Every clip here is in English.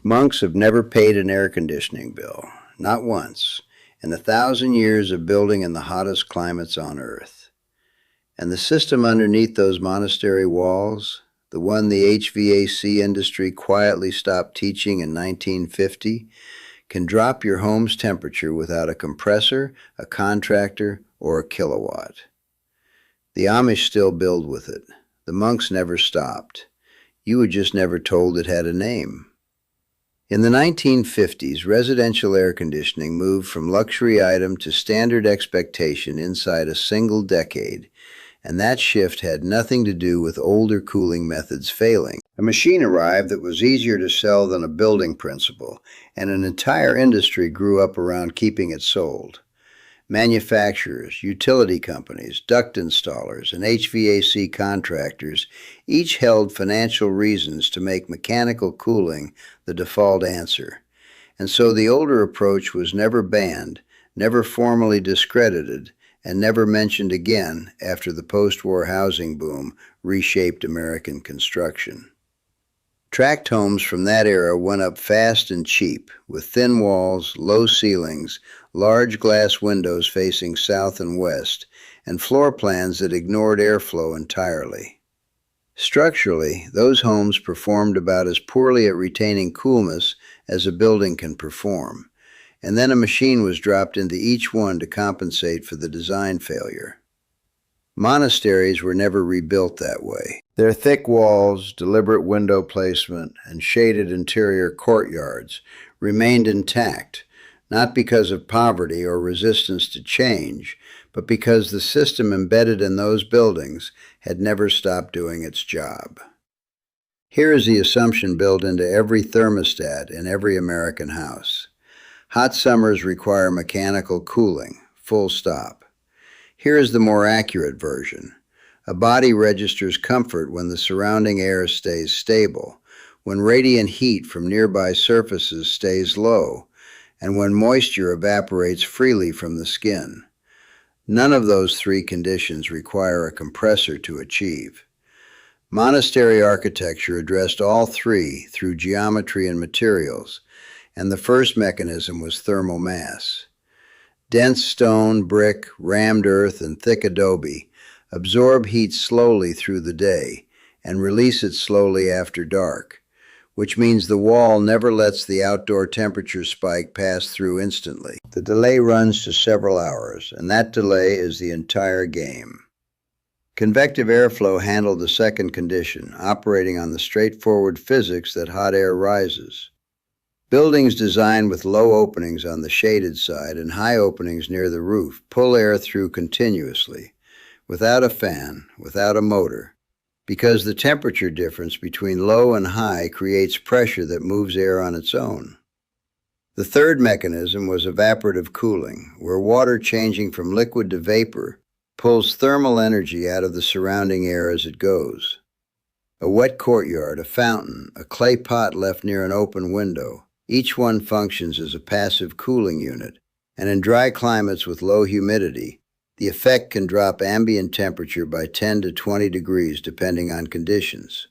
Monks have never paid an air conditioning bill, not once, in 1,000 years of building in the hottest climates on Earth. And the system underneath those monastery walls, the one the HVAC industry quietly stopped teaching in 1950, can drop your home's temperature without a compressor, a contractor, or a kilowatt. The Amish still build with it. The monks never stopped. You were just never told it had a name. In the 1950s, residential air conditioning moved from luxury item to standard expectation inside a single decade, and that shift had nothing to do with older cooling methods failing. A machine arrived that was easier to sell than a building principle, and an entire industry grew up around keeping it sold. Manufacturers, utility companies, duct installers, and HVAC contractors each held financial reasons to make mechanical cooling the default answer. And so the older approach was never banned, never formally discredited, and never mentioned again after the post-war housing boom reshaped American construction. Tract homes from that era went up fast and cheap, with thin walls, low ceilings, large glass windows facing south and west, and floor plans that ignored airflow entirely. Structurally, those homes performed about as poorly at retaining coolness as a building can perform, and then a machine was dropped into each one to compensate for the design failure. Monasteries were never rebuilt that way. Their thick walls, deliberate window placement, and shaded interior courtyards remained intact, not because of poverty or resistance to change, but because the system embedded in those buildings had never stopped doing its job. Here is the assumption built into every thermostat in every American house. Hot summers require mechanical cooling, full stop. Here is the more accurate version. A body registers comfort when the surrounding air stays stable, when radiant heat from nearby surfaces stays low, and when moisture evaporates freely from the skin. None of those three conditions require a compressor to achieve. Monastery architecture addressed all three through geometry and materials, and the first mechanism was thermal mass. Dense stone, brick, rammed earth, and thick adobe absorb heat slowly through the day and release it slowly after dark, which means the wall never lets the outdoor temperature spike pass through instantly. The delay runs to several hours, and that delay is the entire game. Convective airflow handled the second condition, operating on the straightforward physics that hot air rises. Buildings designed with low openings on the shaded side and high openings near the roof pull air through continuously, without a fan, without a motor, because the temperature difference between low and high creates pressure that moves air on its own. The third mechanism was evaporative cooling, where water changing from liquid to vapor pulls thermal energy out of the surrounding air as it goes. A wet courtyard, a fountain, a clay pot left near an open window, each one functions as a passive cooling unit, and in dry climates with low humidity, the effect can drop ambient temperature by 10 to 20 degrees depending on conditions.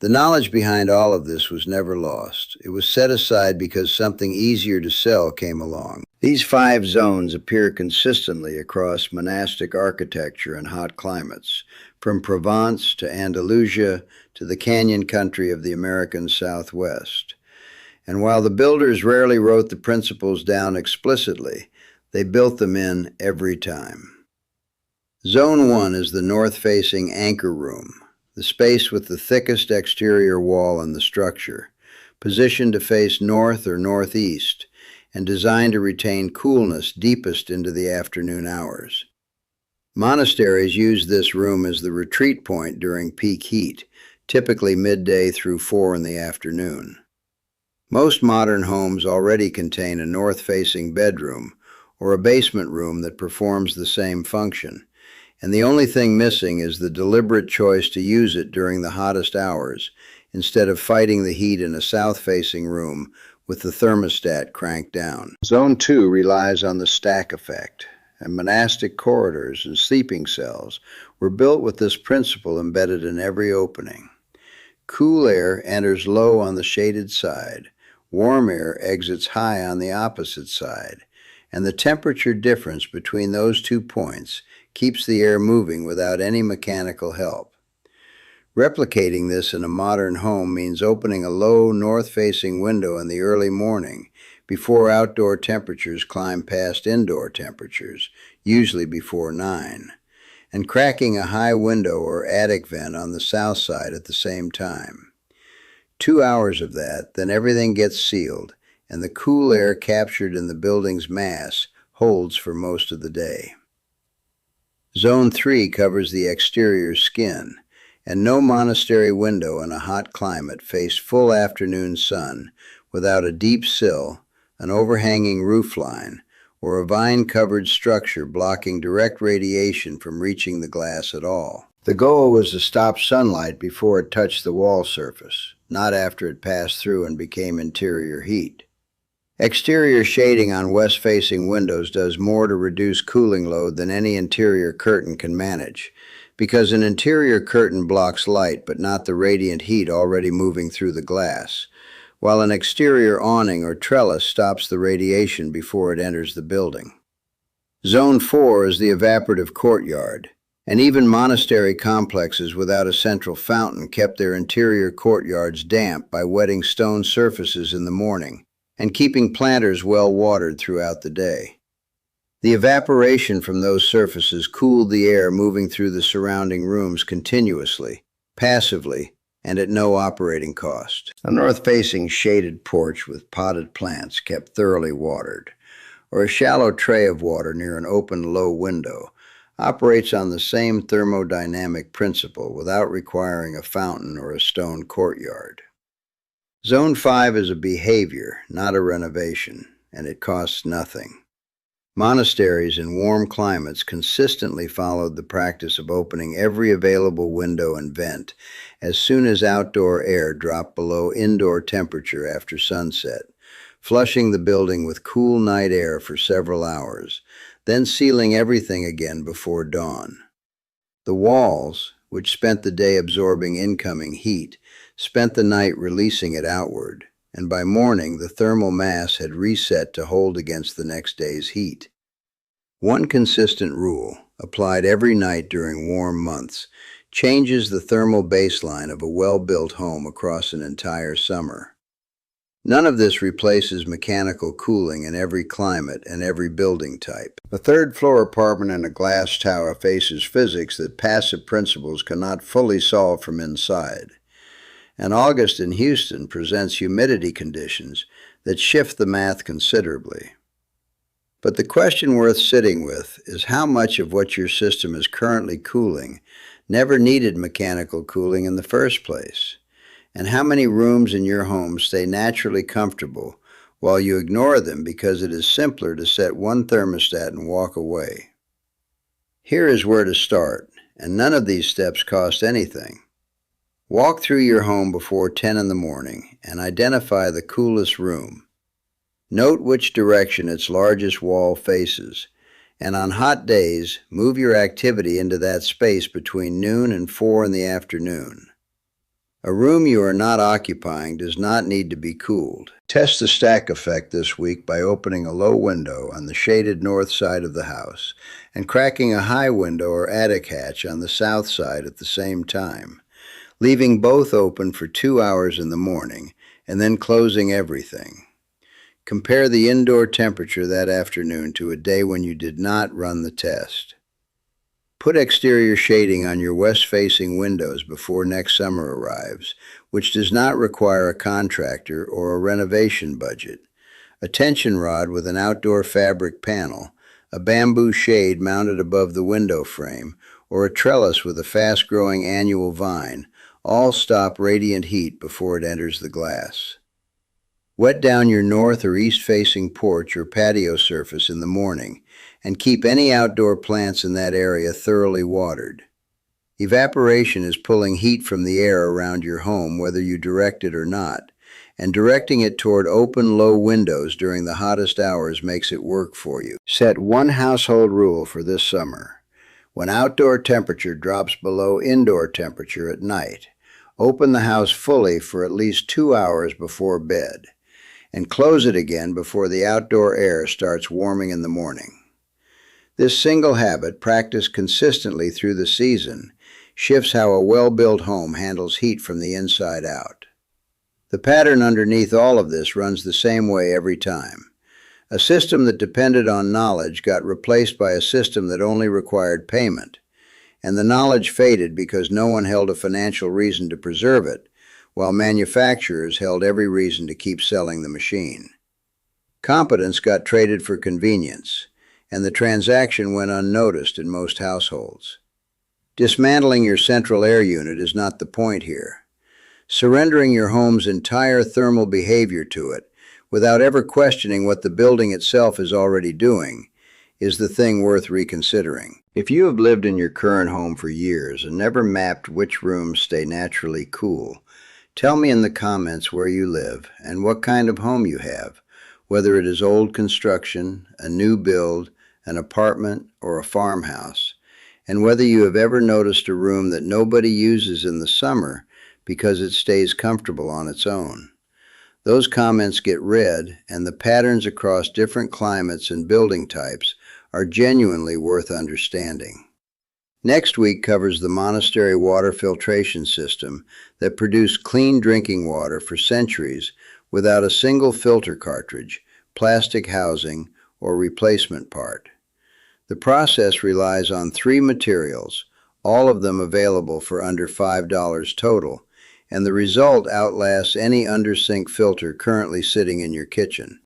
The knowledge behind all of this was never lost. It was set aside because something easier to sell came along. These 5 zones appear consistently across monastic architecture in hot climates, from Provence to Andalusia to the canyon country of the American Southwest. And while the builders rarely wrote the principles down explicitly, they built them in every time. Zone 1 is the north-facing anchor room, the space with the thickest exterior wall in the structure, positioned to face north or northeast, and designed to retain coolness deepest into the afternoon hours. Monasteries use this room as the retreat point during peak heat, typically midday through 4 in the afternoon. Most modern homes already contain a north-facing bedroom or a basement room that performs the same function, and the only thing missing is the deliberate choice to use it during the hottest hours instead of fighting the heat in a south-facing room with the thermostat cranked down. Zone 2 relies on the stack effect, and monastic corridors and sleeping cells were built with this principle embedded in every opening. Cool air enters low on the shaded side, warm air exits high on the opposite side, and the temperature difference between those 2 points keeps the air moving without any mechanical help. Replicating this in a modern home means opening a low north-facing window in the early morning before outdoor temperatures climb past indoor temperatures, usually before 9, and cracking a high window or attic vent on the south side at the same time. 2 hours of that, then everything gets sealed, and the cool air captured in the building's mass holds for most of the day. Zone 3 covers the exterior skin, and no monastery window in a hot climate faced full afternoon sun without a deep sill, an overhanging roofline, or a vine-covered structure blocking direct radiation from reaching the glass at all. The goal was to stop sunlight before it touched the wall surface, not after it passed through and became interior heat. Exterior shading on west-facing windows does more to reduce cooling load than any interior curtain can manage, because an interior curtain blocks light but not the radiant heat already moving through the glass, while an exterior awning or trellis stops the radiation before it enters the building. Zone 4 is the evaporative courtyard, and even monastery complexes without a central fountain kept their interior courtyards damp by wetting stone surfaces in the morning and keeping planters well watered throughout the day. The evaporation from those surfaces cooled the air moving through the surrounding rooms continuously, passively, and at no operating cost. A north-facing shaded porch with potted plants kept thoroughly watered, or a shallow tray of water near an open low window, operates on the same thermodynamic principle without requiring a fountain or a stone courtyard. Zone 5 is a behavior, not a renovation, and it costs nothing. Monasteries in warm climates consistently followed the practice of opening every available window and vent as soon as outdoor air dropped below indoor temperature after sunset, flushing the building with cool night air for several hours, then sealing everything again before dawn. The walls, which spent the day absorbing incoming heat, spent the night releasing it outward, and by morning the thermal mass had reset to hold against the next day's heat. One consistent rule, applied every night during warm months, changes the thermal baseline of a well-built home across an entire summer. None of this replaces mechanical cooling in every climate and every building type. A third-floor apartment in a glass tower faces physics that passive principles cannot fully solve from inside. And August in Houston presents humidity conditions that shift the math considerably. But the question worth sitting with is how much of what your system is currently cooling never needed mechanical cooling in the first place, and how many rooms in your home stay naturally comfortable while you ignore them because it is simpler to set one thermostat and walk away. Here is where to start, and none of these steps cost anything. Walk through your home before 10 in the morning and identify the coolest room. Note which direction its largest wall faces, and on hot days, move your activity into that space between noon and 4 in the afternoon. A room you are not occupying does not need to be cooled. Test the stack effect this week by opening a low window on the shaded north side of the house and cracking a high window or attic hatch on the south side at the same time, leaving both open for 2 hours in the morning and then closing everything. Compare the indoor temperature that afternoon to a day when you did not run the test. Put exterior shading on your west-facing windows before next summer arrives, which does not require a contractor or a renovation budget. A tension rod with an outdoor fabric panel, a bamboo shade mounted above the window frame, or a trellis with a fast-growing annual vine all stop radiant heat before it enters the glass. Wet down your north or east-facing porch or patio surface in the morning, and keep any outdoor plants in that area thoroughly watered. Evaporation is pulling heat from the air around your home whether you direct it or not, and directing it toward open, low windows during the hottest hours makes it work for you. Set one household rule for this summer. When outdoor temperature drops below indoor temperature at night, Open the house fully for at least 2 hours before bed, and close it again before the outdoor air starts warming in the morning. This single habit, practiced consistently through the season, shifts how a well-built home handles heat from the inside out. The pattern underneath all of this runs the same way every time. A system that depended on knowledge got replaced by a system that only required payment, and the knowledge faded because no one held a financial reason to preserve it, while manufacturers held every reason to keep selling the machine. Competence got traded for convenience, and the transaction went unnoticed in most households. Dismantling your central air unit is not the point here. Surrendering your home's entire thermal behavior to it, without ever questioning what the building itself is already doing, is the thing worth reconsidering. If you have lived in your current home for years and never mapped which rooms stay naturally cool, tell me in the comments where you live and what kind of home you have, whether it is old construction, a new build, an apartment, or a farmhouse, and whether you have ever noticed a room that nobody uses in the summer because it stays comfortable on its own. Those comments get read, and the patterns across different climates and building types are genuinely worth understanding. Next week covers the monastery water filtration system that produced clean drinking water for centuries without a single filter cartridge, plastic housing, or replacement part. The process relies on 3 materials, all of them available for under $5 total, and the result outlasts any under-sink filter currently sitting in your kitchen.